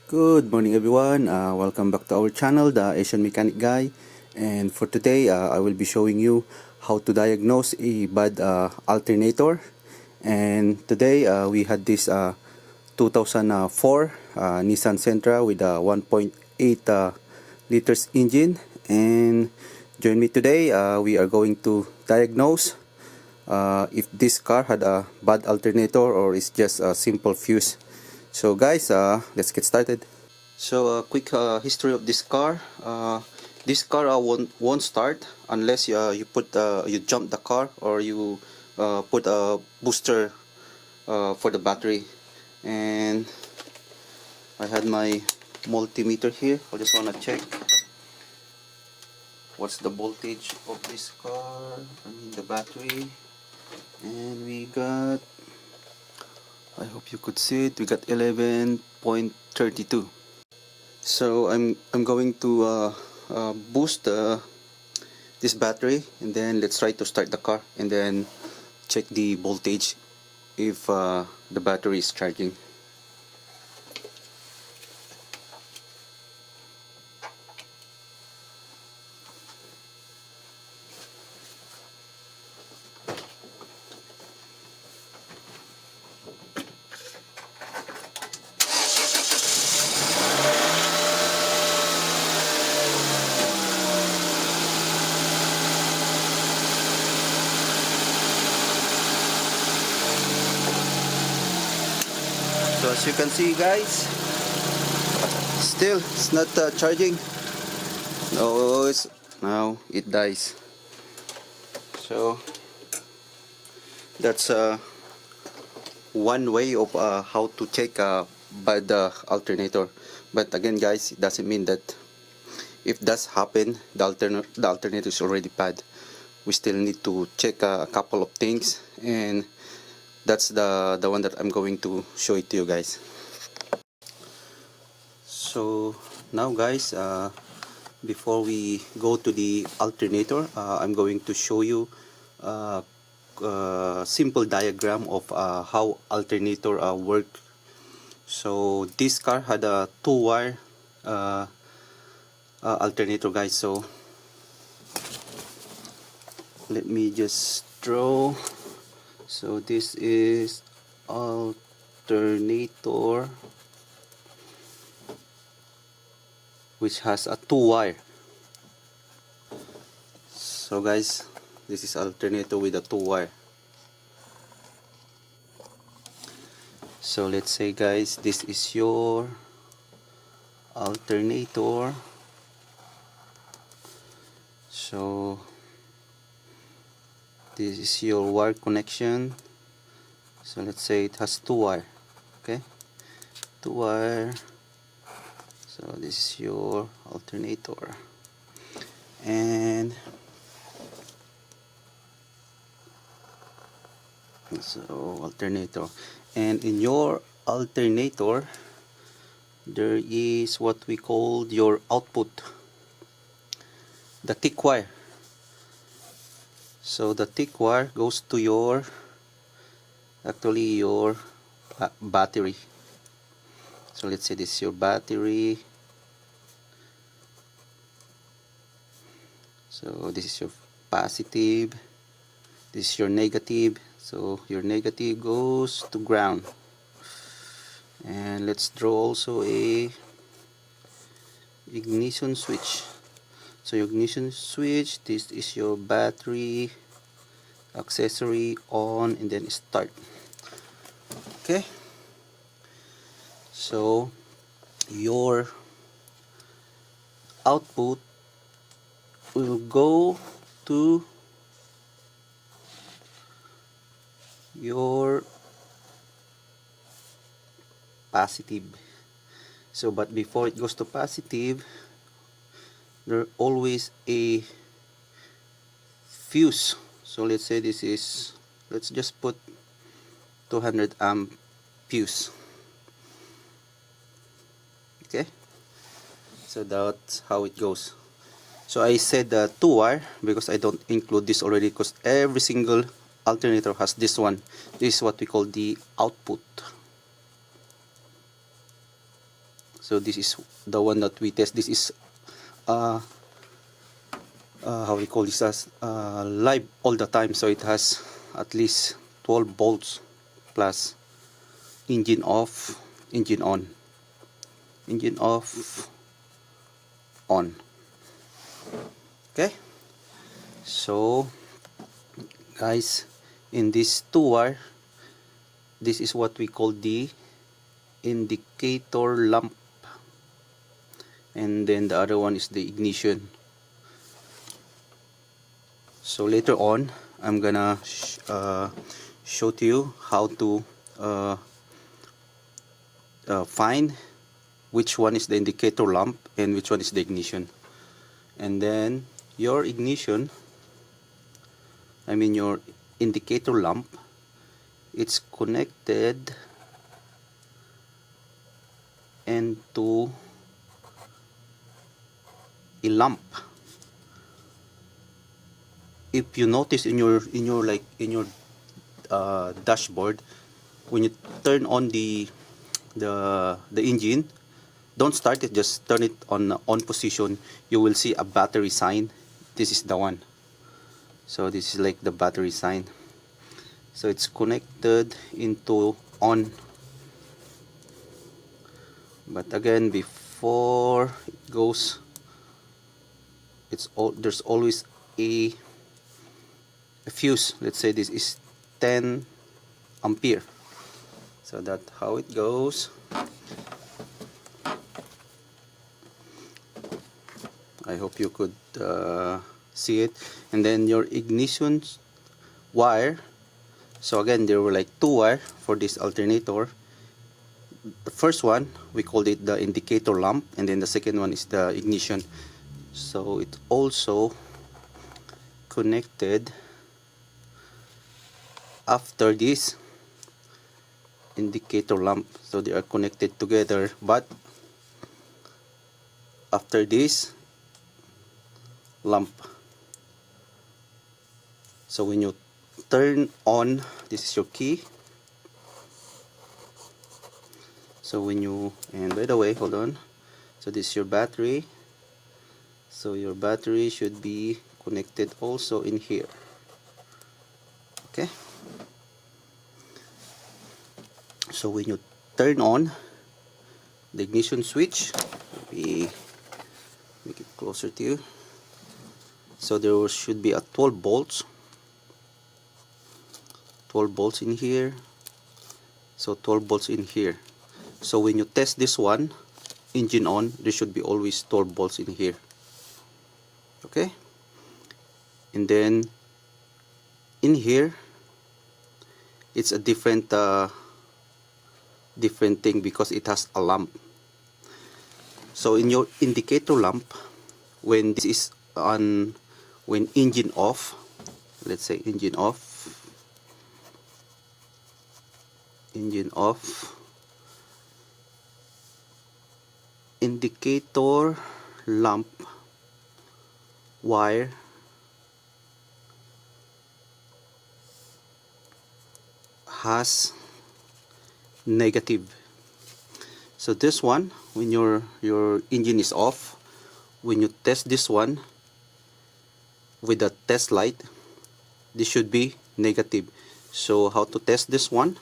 Good morning everyone, welcome back to our channel, the Asian Mechanic Guy. And for today I will be showing you how to diagnose a bad alternator. And today we had this 2004 Nissan Sentra with a 1.8 liters engine. And join me today, we are going to diagnose if this car had a bad alternator or is just a simple fuse. So guys, let's get started. So a quick history of this car. This car won't start unless you jump the car or you put a booster for the battery. And I had my multimeter here. I just want to check what's the voltage of this car. I mean the battery. And we got, I hope you could see it, we got 11.32. So I'm going to boost this battery, and then let's try to start the car and then check the voltage if the battery is charging. So as you can see guys, still it's not charging. Now it dies. So that's one way of how to check by the alternator. But again guys, it doesn't mean that if that's happen, the alternator is already bad. We still need to check a couple of things, and that's the one that I'm going to show it to you guys. So now guys, before we go to the alternator, I'm going to show you a simple diagram of how alternator work. So this car had a 2-wire alternator guys. So let me just draw. So this is alternator, which has a 2-wire. So guys, this is alternator with a 2-wire. So let's say guys, this is your alternator. So this is your wire connection. So let's say it has 2-wire. Okay, 2-wire. So this is your alternator, and so alternator, and in your alternator there is what we call your output, the thick wire. So the thick wire goes to your battery. So let's say this is your battery. So this is your positive, this is your negative. So your negative goes to ground. And let's draw also a ignition switch. So your ignition switch, this is your battery accessory, on and then start. Okay, so your output will go to your positive. So but before it goes to positive, there always a fuse. So let's say this is, let's just put 200 amp fuse. Okay, so that's how it goes. So I said 2-wire because I don't include this already, because every single alternator has this one. This is what we call the output. So this is the one that we test. This is how we call this as live all the time, so it has at least 12 volts plus engine off, engine on, engine off, on. Okay, so guys, in this 2-wire, this is what we call the indicator lamp, and then the other one is the ignition. So later on I'm gonna show to you how to find which one is the indicator lamp and which one is the ignition. And then your ignition, I mean your indicator lamp, it's connected into a lamp. If you notice in your dashboard, when you turn on the engine, don't start it, just turn it on position, you will see a battery sign. This is the one. So this is like the battery sign. So it's connected into on. But again, before it goes, there's always a fuse. Let's say this is 10 ampere. So that's how it goes. I hope you could see it. And then your ignition wire. So again, there were like 2 wire for this alternator. The first one, we called it the indicator lamp, and then the second one is the ignition. So it also connected after this indicator lamp, so they are connected together, but after this lamp. So when you turn on, this is your key. So when you, and by the way, hold on, so this is your battery. So your battery should be connected also in here. Okay, so when you turn on the ignition switch, let me make it closer to you. So there should be a 12 volts in here, so 12 volts in here. So when you test this one, engine on, there should be always 12 volts in here. Okay, and then in here it's a different thing because it has a lamp. So in your indicator lamp, when this is on, when engine off, let's say engine off, indicator lamp wire has negative. So this one, when your engine is off, when you test this one with the test light, this should be negative. So how to test this one?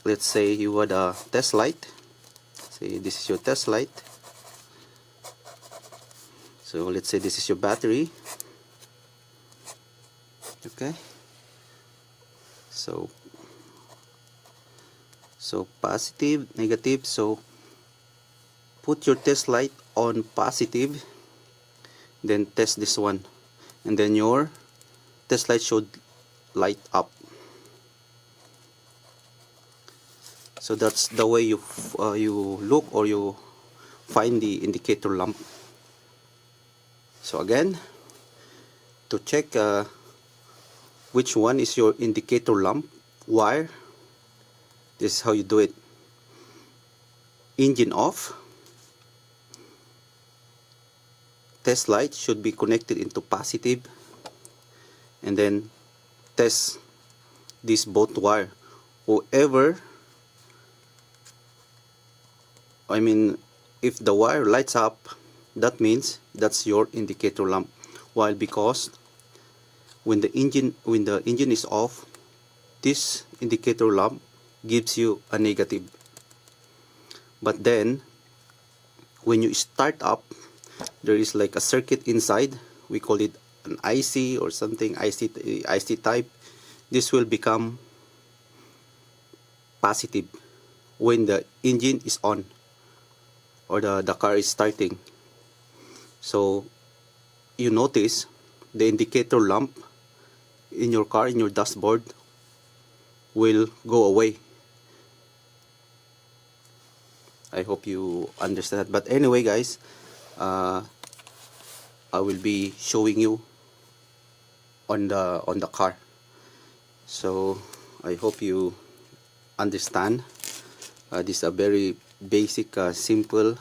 Let's say you had a test light. Say this is your test light. So let's say this is your battery. Okay, so positive, negative. So put your test light on positive, then test this one, and then your test light should light up. So that's the way you look or you find the indicator lamp. So again, to check which one is your indicator lamp wire, this is how you do it. Engine off, test light should be connected into positive, and then test this both wire. Whoever I mean, if the wire lights up, that means that's your indicator lamp. While because when the engine is off, this indicator lamp gives you a negative. But then when you start up, there is like a circuit inside. We call it an IC or something, IC type. This will become positive when the engine is on or the car is starting. So you notice the indicator lamp in your car, in your dashboard, will go away. I hope you understand that. But anyway guys, I will be showing you on the car. So I hope you understand. This is a very basic, simple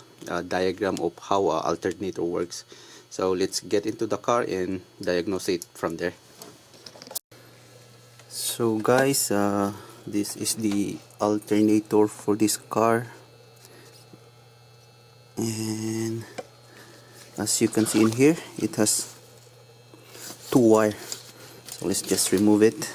diagram of how an alternator works. So let's get into the car and diagnose it from there. So guys, this is the alternator for this car, and as you can see in here, it has two wire. So let's just remove it.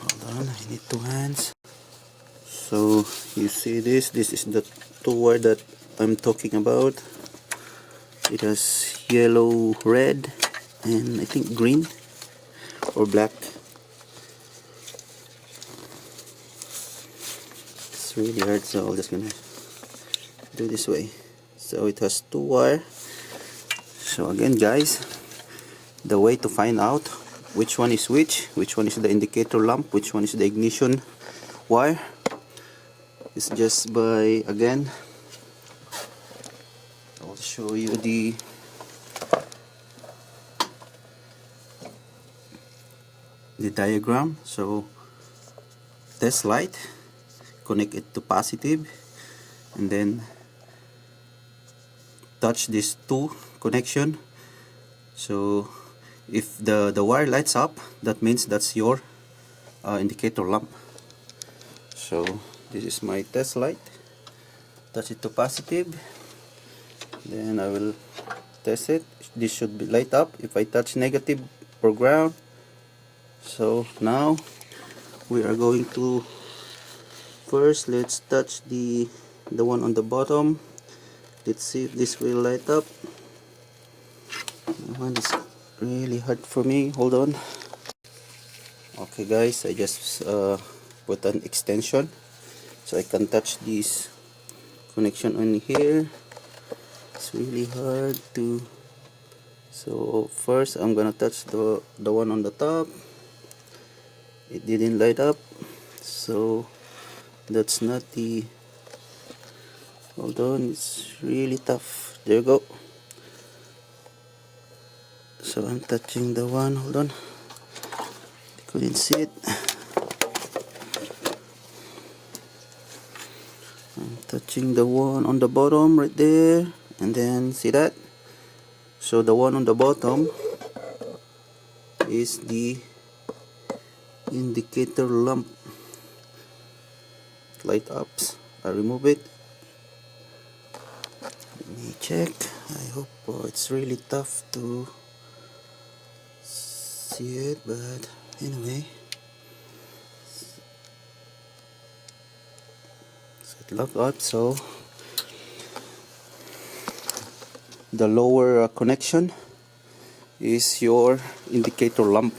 Hold on, I need two hands. So you see this is the two wire that I'm talking about. It has yellow, red, and I think green or black. It's really hard, so I'm just gonna do this way. So it has two wire. So again guys, the way to find out which one is which one is the indicator lamp, which one is the ignition wire, is just by, again, I'll show you the diagram. So test light, connect it to positive, and then touch these two connection. So if the wire lights up, that means that's your indicator lamp. So this is my test light. Touch it to positive, then I will test it. This should be light up. If I touch negative or ground, so now we are going to, first let's touch the one on the bottom. Let's see if this will light up. That one is really hard for me. Hold on. Okay guys, I just put an extension so I can touch this connection on here. It's really hard to, so first I'm gonna touch the one on the top. It didn't light up, so that's not the, hold on, it's really tough. There you go. So I'm touching the one, hold on, I couldn't see it. I'm touching the one on the bottom right there, and then see that? So the one on the bottom is the indicator lamp. Light ups. I remove it. Let me check. I hope it's really tough to see it, but anyway. So it locked up. So the lower connection is your indicator lamp.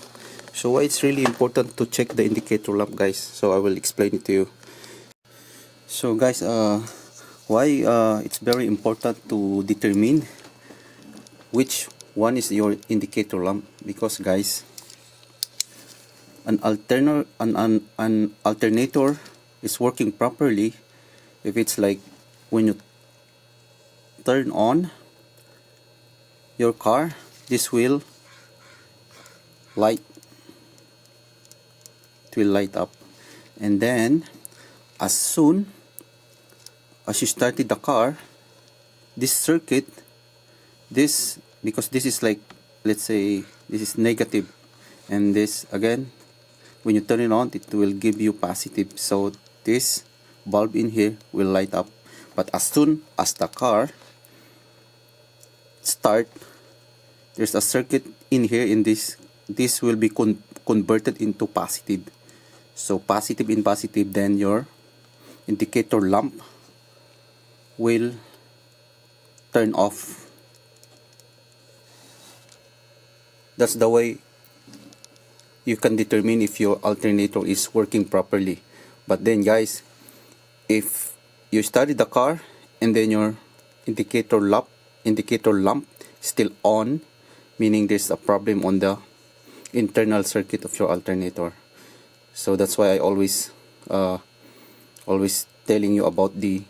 So why it's really important to check the indicator lamp, guys? So I will explain it to you. So guys, why it's very important to determine which one is your indicator lamp? Because guys, an alternator is working properly if it's like when you turn on your car, this will light, it will light up, and then as soon as you started the car, this circuit, this, because this is like let's say this is negative, and this again, when you turn it on, it will give you positive. So this bulb in here will light up. But as soon as the car start, there's a circuit in here. In this will be converted into positive. So positive in positive, then your indicator lamp will turn off. That's the way you can determine if your alternator is working properly. But then guys, if you started the car and then your indicator lamp still on, meaning there's a problem on the internal circuit of your alternator. So that's why I always telling you about the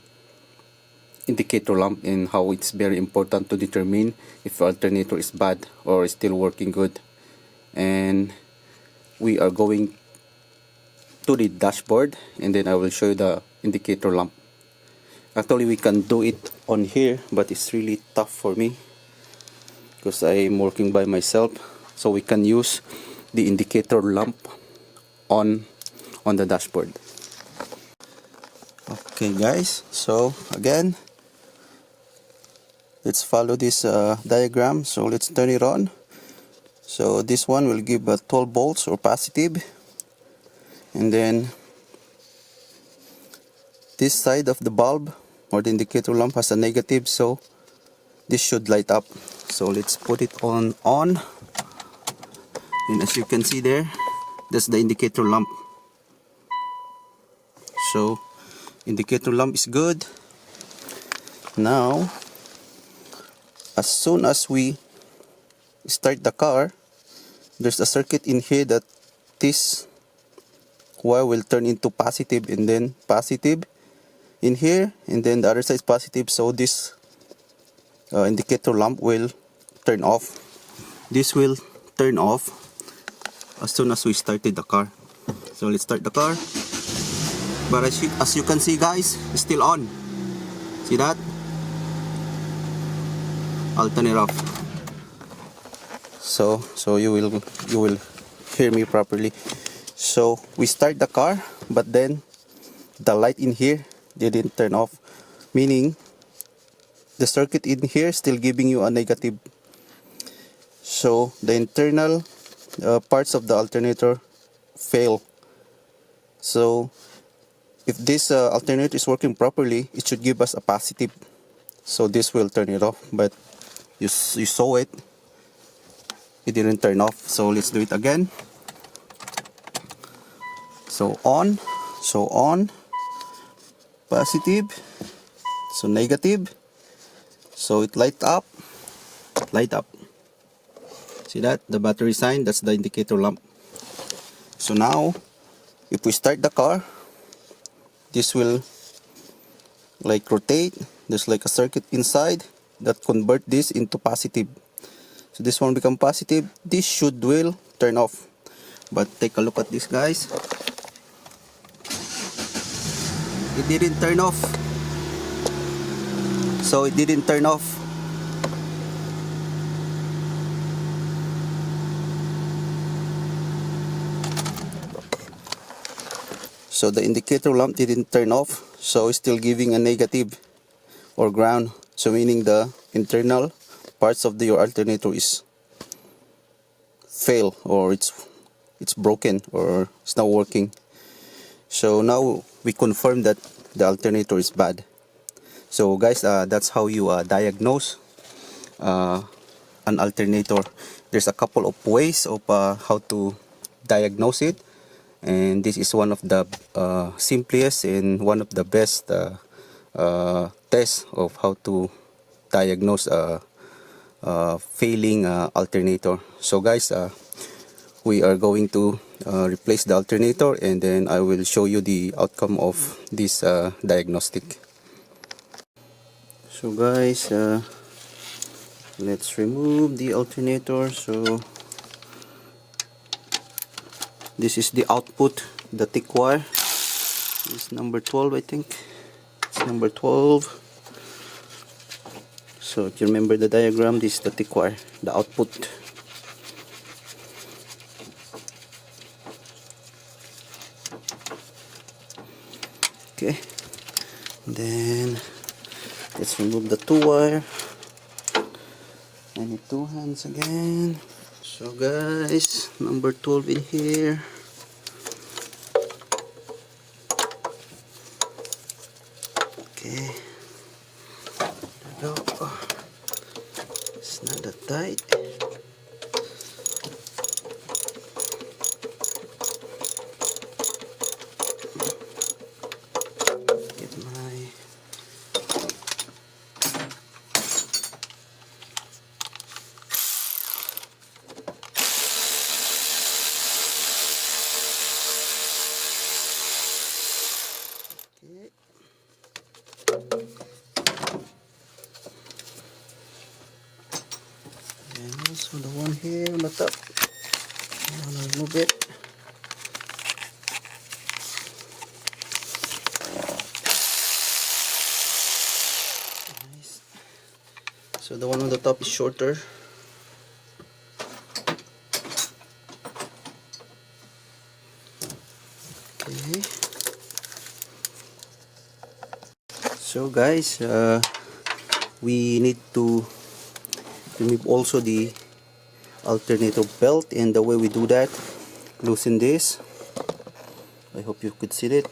indicator lamp and how it's very important to determine if your alternator is bad or is still working good. And we are going to the dashboard, and then I will show you the indicator lamp. Actually, we can do it on here, but it's really tough for me because I'm working by myself. So we can use the indicator lamp on the dashboard. Okay guys, so again, let's follow this diagram. So let's turn it on. So this one will give 12 volts or positive, and then this side of the bulb or the indicator lamp has a negative, so this should light up. So let's put it on, and as you can see there, that's the indicator lamp. So indicator lamp is good. Now as soon as we start the car, there's a circuit in here that this wire will turn into positive, and then positive in here, and then the other side is positive. So this indicator lamp will turn off. This will turn off as soon as we started the car. So let's start the car. But as you can see guys, it's still on. See that? I'll turn it off. So you will hear me properly. So we start the car, but then the light in here didn't turn off, meaning the circuit in here still giving you a negative. So the internal parts of the alternator fail. So if this alternator is working properly, it should give us a positive. So this will turn it off, but you saw it didn't turn off. So let's do it again. So on, positive, so negative, so it light up. See that? The battery sign, that's the indicator lamp. So now if we start the car, this will like rotate. There's like a circuit inside that convert this into positive. So this one become positive. This will turn off. But take a look at this guys. It didn't turn off. So it didn't turn off. So the indicator lamp didn't turn off, so it's still giving a negative or ground. So meaning the internal parts of your alternator is fail, or it's broken, or it's not working. So now we confirm that the alternator is bad. So guys, that's how you diagnose an alternator. There's a couple of ways of how to diagnose it, and this is one of the simplest and one of the best tests of how to diagnose a failing alternator. So guys, we are going to replace the alternator, and then I will show you the outcome of this diagnostic. So guys, let's remove the alternator. So this is the output, the thick wire. This is number 12, I think. It's number 12. So if you remember the diagram, this is the thick wire, the output. Okay, then let's remove the 2 wire. I need 2 hands again. So guys, number 12 in here. Okay, there we go. It's not that tight. Get my and also the one here on the top. I'm gonna remove it. Nice. So the one on the top is shorter. Okay. So guys, we need to remove also the alternator belt, and the way we do that, loosen this. I hope you could see it.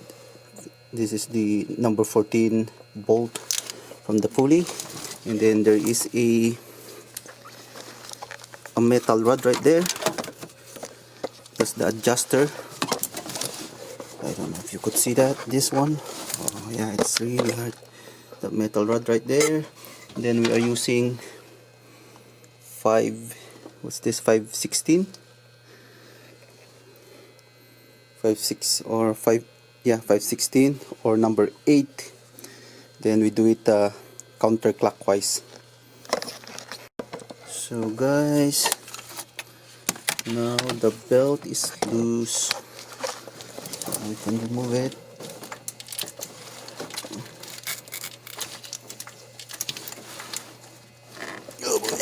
This is the number 14 bolt from the pulley, and then there is a metal rod right there. That's the adjuster. I don't know if you could see that, this one. Oh yeah, it's really hard. The metal rod right there. Then we are using 516 or 516 or number 8. Then we do it counterclockwise. So guys, now the belt is loose. We can remove it. Oh boy.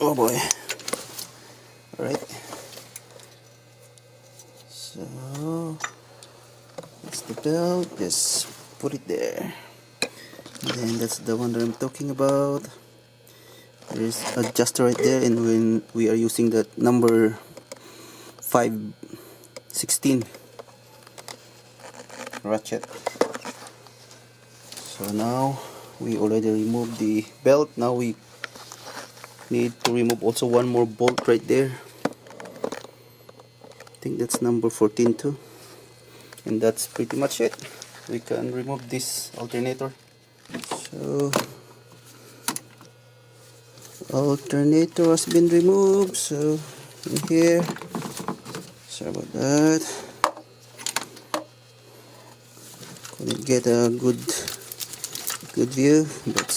Oh boy. Alright. So that's the belt. Just put it there. And then that's the one that I'm talking about. There's an adjuster right there, and when we are using that number 516 ratchet. So now we already removed the belt. Now we need to remove also one more bolt right there. I think that's number 14 too. And that's pretty much it. We can remove this alternator. So alternator has been removed. So in here, sorry about that, couldn't get a good view, but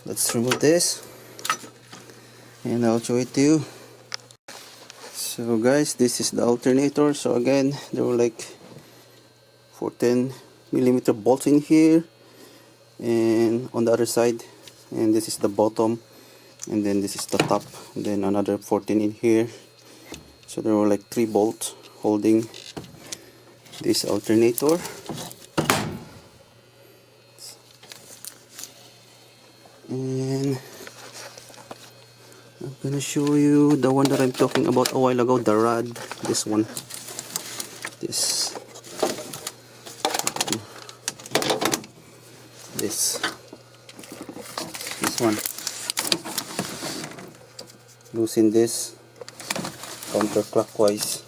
let's remove this and I'll show it to you. So guys, this is the alternator. So again, there were like 14mm bolts in here and on the other side, and this is the bottom, and then this is the top, and then another 14 in here. So there were like 3 bolts holding this alternator. And I'm gonna show you the one that I'm talking about a while ago, the rod. This one, this one. Loosen this counterclockwise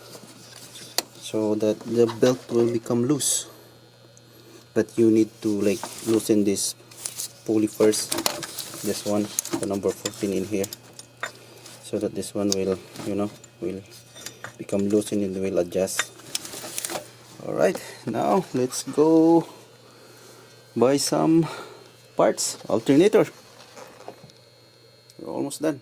so that the belt will become loose, but you need to like loosen this pulley first, this one, the number 14 in here, so that this one will, will become loose and it will adjust. Alright, now let's go buy some parts. Alternator, we're almost done.